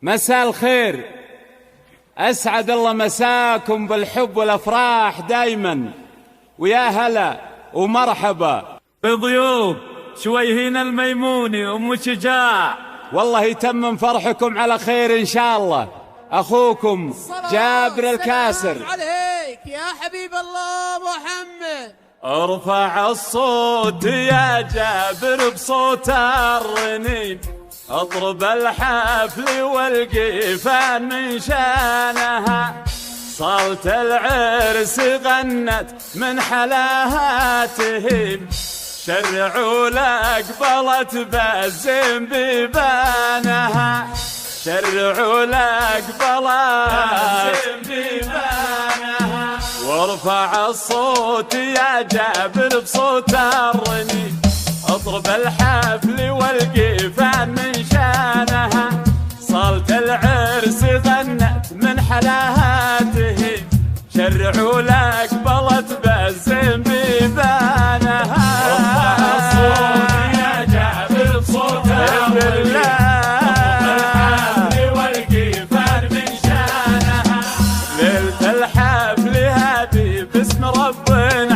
مساء الخير، أسعد الله مساكم بالحب والأفراح دايما، ويا هلا ومرحبا بضيوف شويهين الميموني وأم شجاع. والله يتمم فرحكم على خير إن شاء الله. أخوكم جابر الكاسر. عليك يا حبيب الله محمد. ارفع الصوت يا جابر بصوت الرنين، اضرب الحفل والقيفان من شانها، صالة العرس غنت من حلاها تهيم، شرعوا لأقبلت بالزين بيبانها، شرعوا لأقبلت بيبانها. وارفع الصوت يا جابر بصوت الرنين، اضرب الحفل والقيفان من شانها، صالة العرس غنت من حلاها تهيم، شرعوا لأقبلت بالزين بيبانها. ارفع الصوت يا جابر بصوت الرنين، اضرب الحفل والقيفان من شانها، ليلة الحفل هذه باسم رب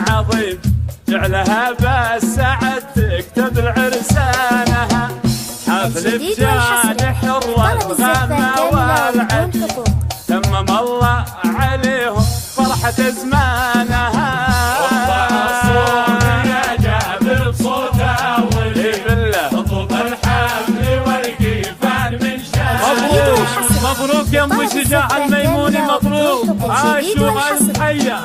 عظيم، جعلها بالسعد تكتب العرسانها، حفل بجانح الرغم والعدل، تمم الله عليهم فرحة زمانها. ارفع الصوت يا جابر بصوت الرنين، اضرب الحفل والقيفان من شانها. مبروك يا ام شجاع الميموني، مبروك، عاشوا الحية،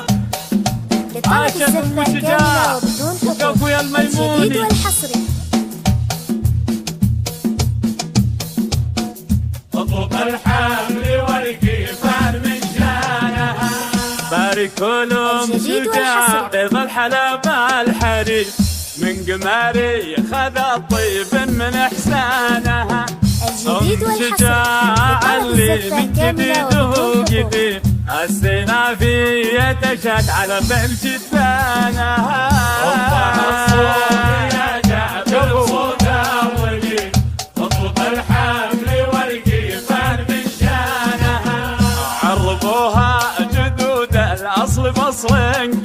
عاشت ام شجاع وقفوا يا الميموني. اضرب الحفل والقيفان من شانها، باركوا لهم شجاع بيض الحلب الحرير، من قماري خذ الطيب من احسانها، ام شجاع اللي من جديده قديم، السنافية تشهد على فعل جدانها. ارفع الصوت يا جابر بصوت الرنين، اضرب الحفل والقيفان من شانها، عربوها جدود الاصل فصل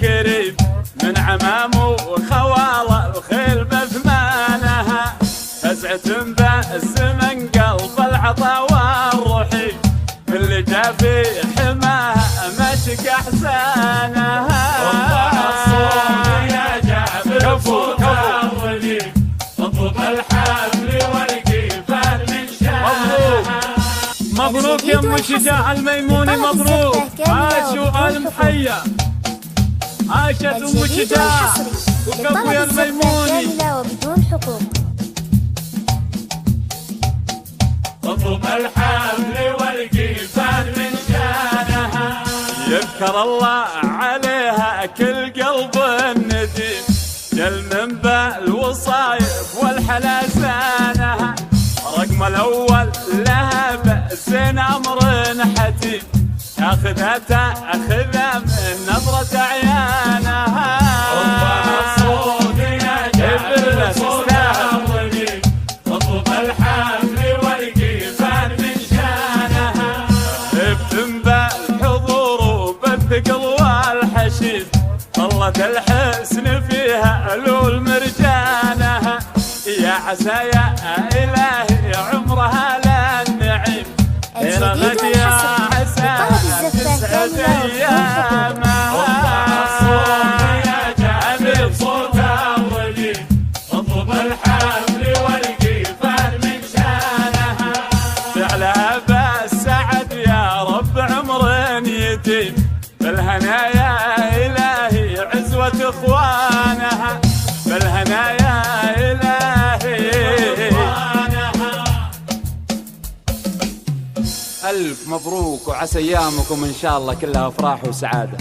قريب، من عمام وخوال الخيل بثمانها، فزعة بالزمن قلب العطا والرحيم، اللي جا في حماها مشق احسانها. ارفع الصوت يا جابر بصوت الرنين، اضرب الحفل والقيفان من شانها. مبروك يا ام شجاع الميموني، مبروك، عاشوا المحيا، عاشت ام شجاع وقفوا يا الميموني. اضرب الحفل والقيفان من شانها، يذكر الله عليها كل قلب نديم، جل من بالوصايف والحلا زانها، رقم الاول لها بأسن امر حتيم، تاخذها تاخذها من نظرة عيانها. ارفع الصوت يا جابر بصوت الرنين، اضرب الحفل والقيفان من شانها، ابتم بالحضور وبالثقل والحشيد، ظلت الحسن فيها الول مرجانها، يا عسى يا الهي عمرها للنعيم، رغد يا عسى تسعد ايامها. ارفع الصوت يا جابر بصوت الرنين، اضرب الحفل والقيفان من شانها، فعلها بالسعد يا رب عمر يتيم، بالهنايا الهي عزوة اخوانها، بالهنايا الهي اخوانها. ألف مبروك، وعسى أيامكم إن شاء الله كلها أفراح وسعادة.